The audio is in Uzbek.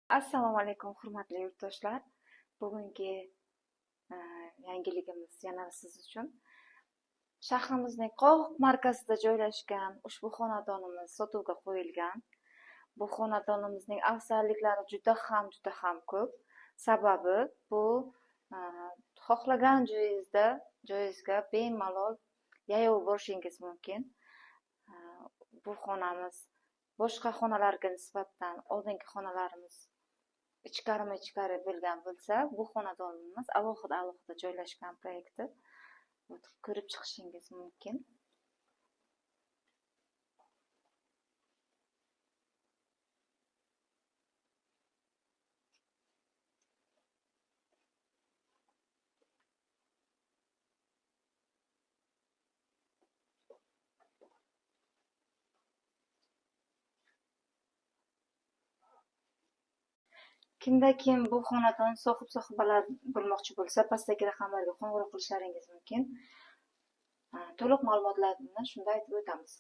Assalomu alaykum, hurmatli yurtdoshlar. Bugungi e, yangiligimiz yana siz uchun. Shahrimizning qoq markazida joylashgan ushbu xonadonimiz sotuvga qo'yilgan. Bu xonadonimizning afzalliklari juda ham ko'p. Sababi bu e, xohlagan joyingizga bemalol yayov borishingiz mumkin. E, Bu xonamiz boshqa xonalarga nisbatan oldingi xonalarimiz ichkari bo'lgan bo'lsa, bu xonadonimiz alohida joylashgan proyekti ko'rib chiqishingiz mumkin. Kim bu xonadon sohibalar bo'lmoqchi bo'lsa, pastdagi raqamlarga qo'ng'iroq qilishlaringiz mumkin. To'liq ma'lumotlarni shunda aytib o'tamiz.